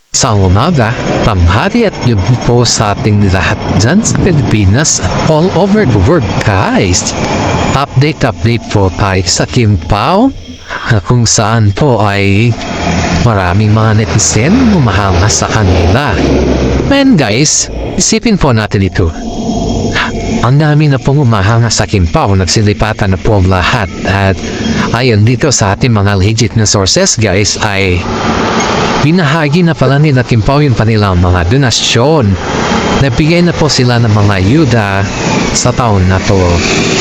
Sa umaga, tanghali at gabi po sa ating lahat dyan sa Pilipinas at all over the world, guys. Update po tayo sa Kim Pao, kung saan po ay maraming mga netizen humahanga sa kanila. Man guys, isipin po natin ito. Ang dami na pong umahanga sa Kim Pao, nagsilipatan na po ang lahat. At ayon dito sa ating mga legit na sources guys ay binahagi na pala nila Kim Pao yung kanilang mga donasyon. Nabigay na po sila ng mga ayuda sa taon na to.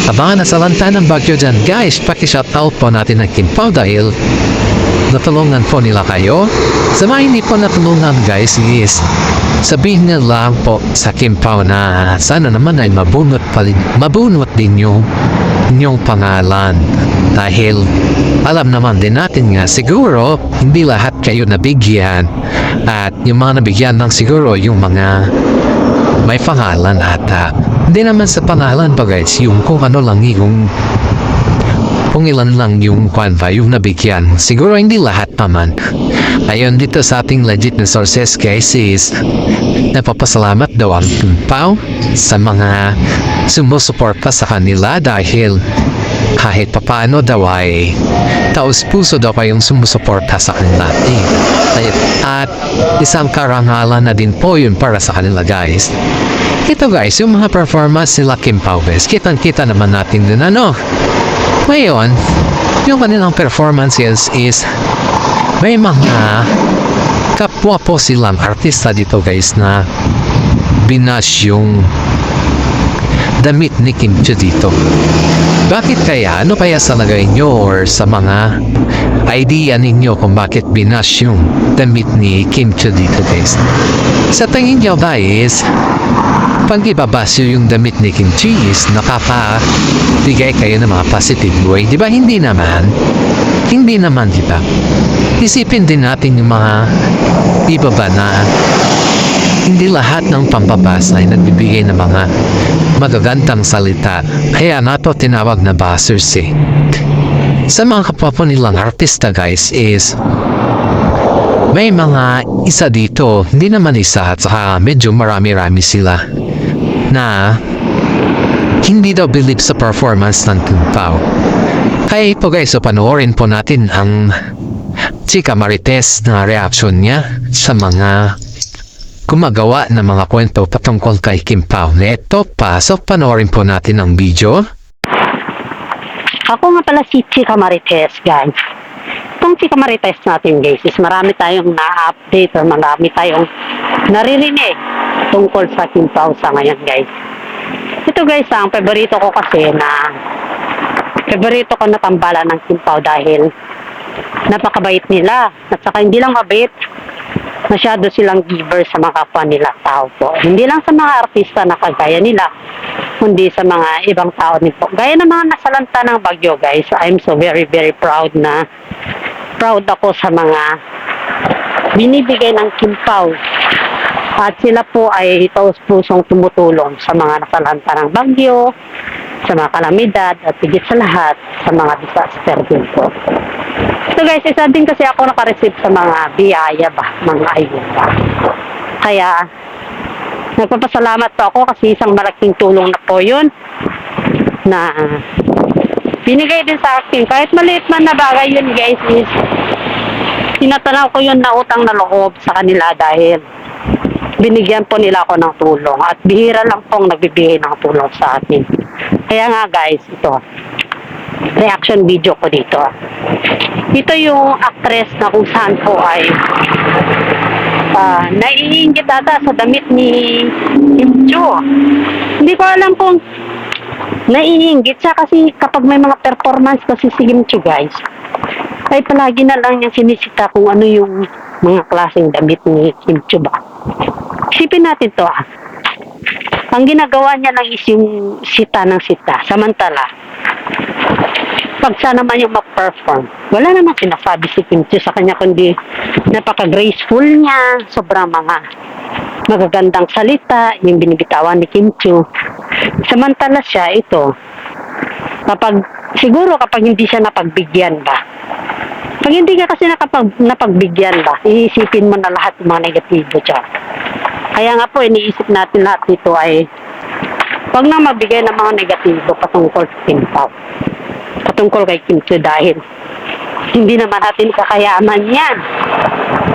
Abangan na sa lanta ng bagyo dyan guys, paki-shoutout po natin ang Kim Pao dahil natulungan po nila kayo. Sa mga hindi po natulungan guys is sabihin nila lang po sa Kim Pao na sana naman ay mabunot din yung inyong pangalan. Dahil alam naman din natin nga siguro hindi lahat kayo nabigyan at yung mga nabigyan lang siguro yung mga may pangalan at hindi naman sa pangalan pa guys yung kung ano lang yung kung ilan lang yung kwanva yung nabigyan siguro hindi lahat naman. Ayon dito sa ating legit na sources guys is napapasalamat daw ang Kim Pao sa mga sumusuporta sa kanila dahil kahit papaano daw ay taos puso daw kayong sumusuporta sa kanila. At isang karangalan na din po yun para sa kanila guys. Ito guys, yung mga performance nila Kim Pao guys, kitang-kita naman natin din ano. Ngayon, yung kanilang performances is may mga kapwa po silang artista dito guys na binash yung damit ni Kim Chiu dito. Bakit kaya? Ano kaya sa lagay nyo or sa mga idea ninyo kung bakit binash yung damit ni Kim Chiu dito guys? Sa tingin nyo guys, pag ibabasyo yung damit ni Kim Chiu is nakapabigay kayo ng mga positive way. Di ba? Hindi naman. Hindi naman, di ba? Isipin din natin yung mga iba ba na hindi lahat ng pambabasa ay nagbibigay ng mga magagandang salita. Kaya nato tinawag na basers eh. Sa mga kapwa po nilang artista guys is may mga isa dito, hindi naman isa at saka medyo marami-rami sila na hindi daw believe sa performance ng Kim Pao. Kaya po guys, so panoorin po natin ang Chika Marites na reaction niya sa mga gumagawa ng mga kwento patungkol kay Kim Pao. Ito pa, so panoorin po natin ang video. Ako nga pala si Chika Marites guys. Itong Chika Marites natin guys is marami tayong na-update or marami tayong naririnig tungkol sa Kim Pao sa ngayon guys. Ito guys, ang paborito ko kasi na tambala ng Kim Pao dahil napakabait nila. At saka hindi lang mabait, masyado silang giver sa mga kapwa nila tao po. Hindi lang sa mga artista na kagaya nila, kundi sa mga ibang tao din po. Gaya ng mga nasalanta ng bagyo guys, I'm so very proud na proud ako sa mga binibigay ng Kim Pao. At sila po ay taos-pusong tumutulong sa mga nasalanta ng bagyo, sa mga kalamidad, at higit sa lahat, sa mga disaster din po. So guys, isa din kasi ako nakareceive sa mga biyaya ba, mga ayuda. Kaya, nagpapasalamat po ako kasi isang malaking tulong na po yun na binigay din sa akin. Kahit maliit man na bagay yun guys, is tinatanaw ko yun na utang na loob sa kanila dahil binigyan po nila ako ng tulong at bihira lang pong nagbibigay ng tulong sa atin. Kaya nga guys, ito reaction video ko dito. Ito yung actress na kung saan po ay naiinggit ata sa damit ni Kim Chiu. Hindi ko alam kung naiinggit siya kasi kapag may mga performance kasi si Kim Chiu guys, ay palagi na lang niyang sinisita kung ano yung mga klaseng damit ni Kim Chiu ba. Isipin natin to ang ginagawa niya lang is yung sita ng sita. Samantala, pag siya naman yung mag-perform, wala naman sinasabi si Kim Chiu sa kanya kundi napaka-graceful niya, sobrang mga magagandang salita yung binibitawan ni Kim Chiu. Samantala siya, ito, siguro kapag hindi siya napagbigyan ba, Pag hindi ka kasi napagbigyan ba, iisipin mo na lahat ng mga negatibo dyan. Kaya nga po, iniisip natin lahat dito ay huwag na magbigay ng mga negatibo patungkol sa Kim Pao. Patungkol kay Kim Chiu dahil hindi naman natin kakayaman yan.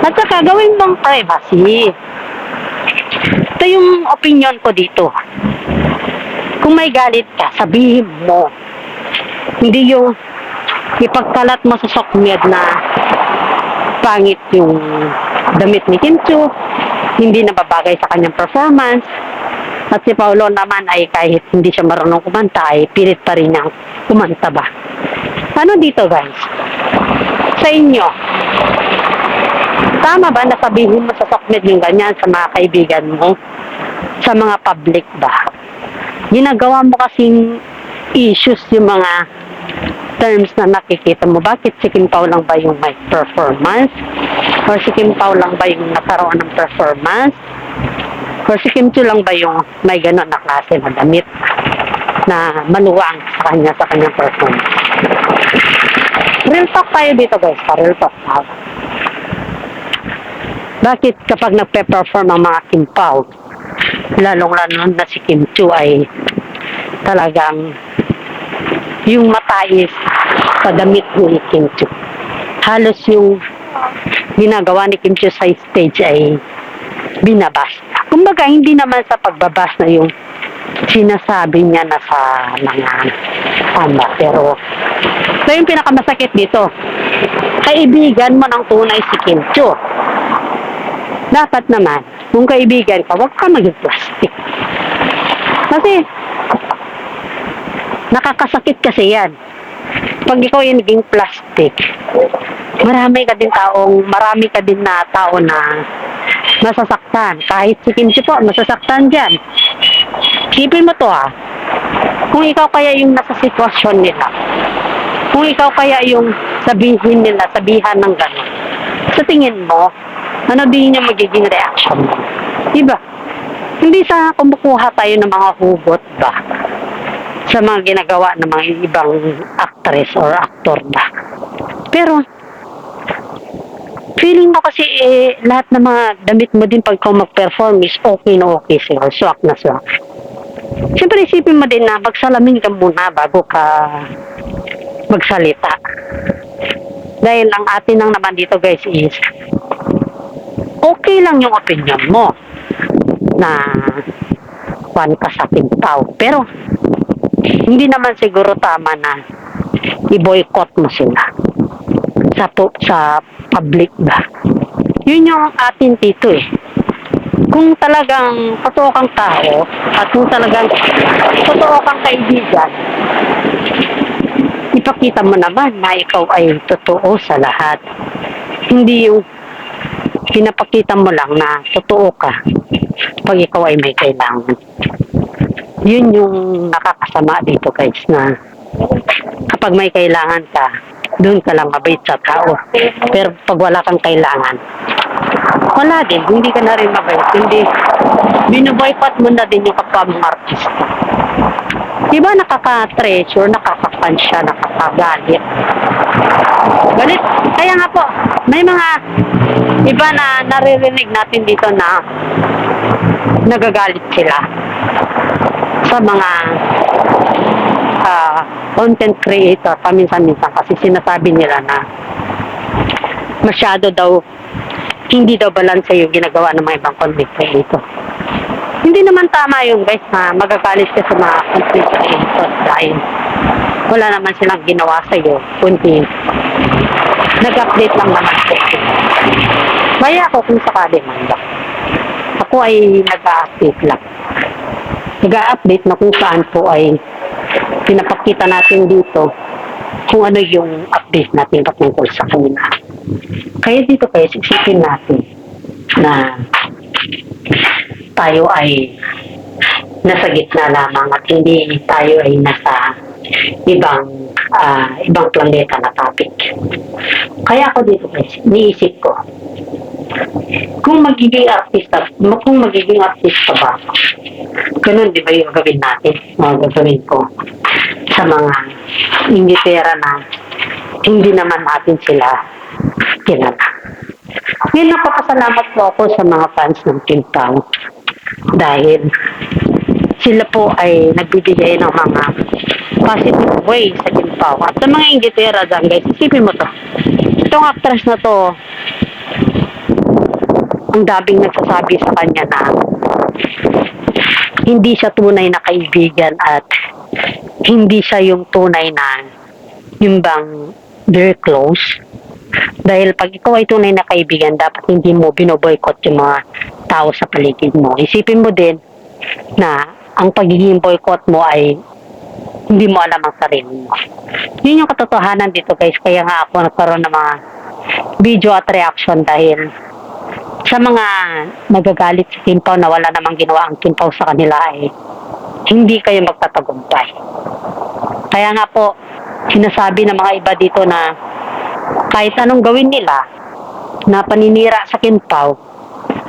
At saka gawin mong privacy. Ito yung opinion ko dito. Kung may galit ka, sabihin mo. Hindi yung ipagkalat mo sa sokmed na pangit yung damit ni Kim Chiu, hindi nababagay sa kanyang performance. At si Paolo naman ay kahit hindi siya marunong kumanta ay pilit pa rin niyang kumanta ba. Ano dito guys? Sa inyo, tama ba na sabihin mo sa sokmed yung ganyan sa mga kaibigan mo? Sa mga public ba? Ginagawa mo kasing issues yung mga terms na nakikita mo. Bakit si Kim Pao lang ba yung may performance? Or si Kim Pao lang ba yung nakaroon ng performance? Or si Kim Chiu lang ba yung may gano'n na klase na damit na maluwang sa kanyang performance? Real talk tayo dito guys. Real talk tayo. Bakit kapag nagpe-perform ang mga Kim Pao, lalong-lalo na si Kim Chiu ay talagang yung matais sa damit ni Kim Chiu. Halos yung ginagawa ni Kim Chiu sa stage ay binabas. Kumbaga, hindi naman sa pagbabas na yung sinasabi niya na sa mga tama. Pero ito yung pinakamasakit dito. Kaibigan mo ng tunay si Kim Chiu. Dapat naman, kung kaibigan ka, huwag ka maging plastic. Kasi, nakakasakit kasi yan. Pag ikaw yung naging plastic, marami ka din na tao na masasaktan. Kahit si Kim Chiu po, masasaktan dyan. Isipin mo to kung ikaw kaya yung nasa sitwasyon nila, kung ikaw kaya yung sabihan ng gano'n, sa tingin mo, ano din yung magiging reaction mo? Diba? Hindi sa kumukuha tayo ng mga hugot ba? Sa mga ginagawa ng mga ibang actress or actor ba? Pero, feeling mo kasi lahat ng mga damit mo din pag ikaw mag-perform is okay na okay sa'yo. Swak na swak. Siyempre isipin mo din na magsalamin ka muna bago ka magsalita. Dahil ang atin lang naman dito guys is okay lang yung opinion mo na kuwan ka sa Kim Pao. Pero hindi naman siguro tama na i-boycott mo sila sa public ba. Yun yung atin dito Kung talagang totoo kang tao at kung talagang totoo kang kaibigan, ipakita mo naman na ikaw ay totoo sa lahat. Hindi yung pinapakita mo lang na totoo ka pag ikaw ay may kailangan. Yun yung nakakasama dito guys, na kapag may kailangan ka, doon ka lang mabait sa tao. Pero pag wala kang kailangan, wala din, hindi ka na rin mabait. Hindi, binoboycott mo na din yung kapwa mong artista. Diba nakaka-treasure, nakaka-fansya, nakakagalit. Galit. Kaya nga po, may mga iba na naririnig natin dito na nagagalit sila sa mga content creator paminsan-minsan kasi sinasabi nila na masyado daw hindi daw balanse yung ginagawa ng mga ibang content creator. Hindi naman tama yung guys na magagalit ka sa mga content creator dahil wala naman silang ginawa sa'yo kundi nag-update lang naman ko. Kaya ako kung sakali man ba, ako ay nag-update lang. Nag-update na kung saan po ay pinapakita natin dito kung ano yung update natin patungkol sa kanila. Kaya dito guys, isipin natin na tayo ay nasa gitna lamang at hindi tayo ay nasa ibang planeta na topic. Kaya ako dito guys, iniisip ko kung magiging artista ba, ganun di ba yung gawin natin, gagawin ko sa mga inditera na hindi naman natin sila kilala. Ngayon, napapasalamat po ako sa mga fans ng Kim Pao dahil sila po ay nagbibigay ng mga positive way sa Kim Pao. At sa mga inggitera dyan, guys, isipin mo to. Itong actress na to, ang daming nagsasabi sa kanya na hindi siya tunay na kaibigan at hindi siya yung tunay na yung bang very close. Dahil pag ikaw ay tunay na kaibigan, dapat hindi mo binoboykot yung mga tao sa paligid mo. Isipin mo din na ang pagiging boycott mo ay hindi mo alam ang sarili mo. Yun yung katotohanan dito, guys. Kaya nga ako nagkaroon ng mga video at reaction dahil sa mga nagagalit sa Kim Pao na wala namang ginawa ang Kim Pao sa kanila ay hindi kayo magtatagumpay. Kaya nga po, sinasabi ng mga iba dito na kahit anong gawin nila na paninira sa Kim Pao,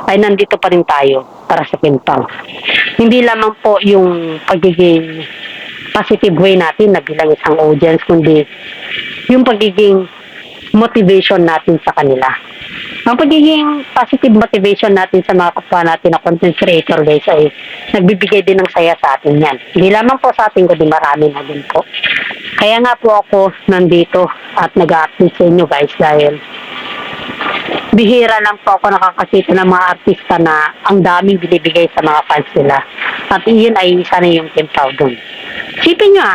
ay nandito pa rin tayo para sa Kim Pao. Hindi lamang po yung pagiging positive way natin na bilang isang audience, kundi yung pagiging motivation natin sa kanila. Ang pagiging positive motivation natin sa mga kapwa natin na content creator, guys, ay nagbibigay din ng saya sa atin yan. Hindi lamang po sa atin, kundi marami na din po. Kaya nga po ako nandito at nag-a-update sa inyo, guys, dahil bihira lang po ako nakakakita ng mga artista na ang daming binibigay sa mga fans nila. At iyon ay isa na yung Kim Pao dun. Sipin nyo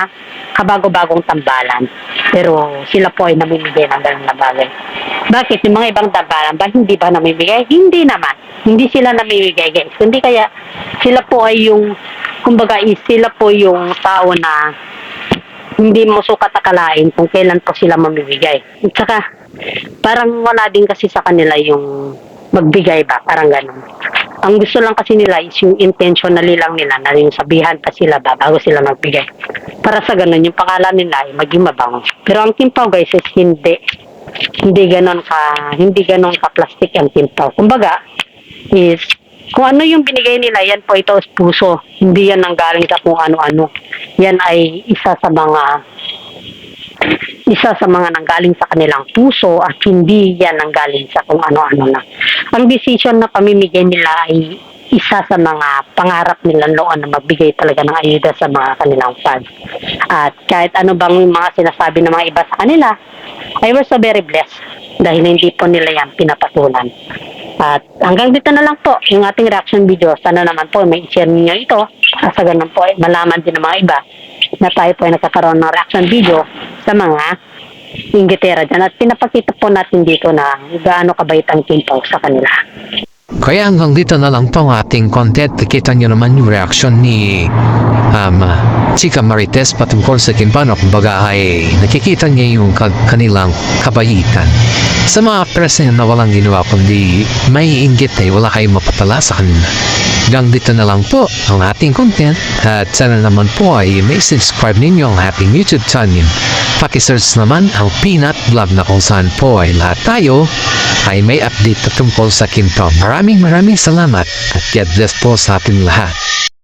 kabago-bagong tambalan. Pero sila po ay namimigay ng ganun na bagay. Bakit? Yung mga ibang tambalan ba hindi ba namimigay? Hindi naman. Hindi sila namimigay, guys. Kundi kaya sila po ay yung, kumbaga sila po yung tao na hindi mo sukat akalain kung kailan po sila mamimigay. At saka, parang wala din kasi sa kanila yung magbigay ba, parang ganun. Ang gusto lang kasi nila is yung intentionally lang nila na yung sabihan pa sila ba bago sila magbigay. Para sa ganun, yung pangalan nila ay maging mabango. Pero ang Kim Pao, guys, is hindi ganon ka plastic ang Kim Pao. Kumbaga, is kung ano yung binigay nila, yan po ito is puso. Hindi yan nanggaling sa kung ano-ano. Yan ay isa sa mga nanggaling sa kanilang puso at hindi yan nanggaling sa kung ano-ano na. Ang decision na pamimigay nila ay isa sa mga pangarap nila noon na magbigay talaga ng ayuda sa mga kanilang fans. At kahit ano bang mga sinasabi ng mga iba sa kanila, I was so very blessed dahil hindi po nila yan pinapatulan. At hanggang dito na lang po yung ating reaction video. Sana naman po may i-share niyo ito para sa ganun po malaman din ng mga iba na tayo po ay nagkakaroon ng reaction video sa mga inggitera dyan. At pinapakita po natin dito na gaano kabait ang Kim Pao sa kanila. Kaya hanggang dito na lang tong ating content. Kita nyo naman yung reaction ni Chika Marites patungkol sa Kim Pao. Kumbaga ay nakikita niya yung kanilang kabaitan. Sa mga person na walang ginawa kundi may inggit ay wala kayong mapatala sa kanila. Hanggang dito na lang po ang ating content. At sana naman po ay may subscribe ninyo ang ating YouTube channel. Pakisearch naman ang Peanut Vlog na kung saan po ay lahat tayo ay may update tungkol sa Kim Pao. Maraming salamat at God bless po sa ating lahat.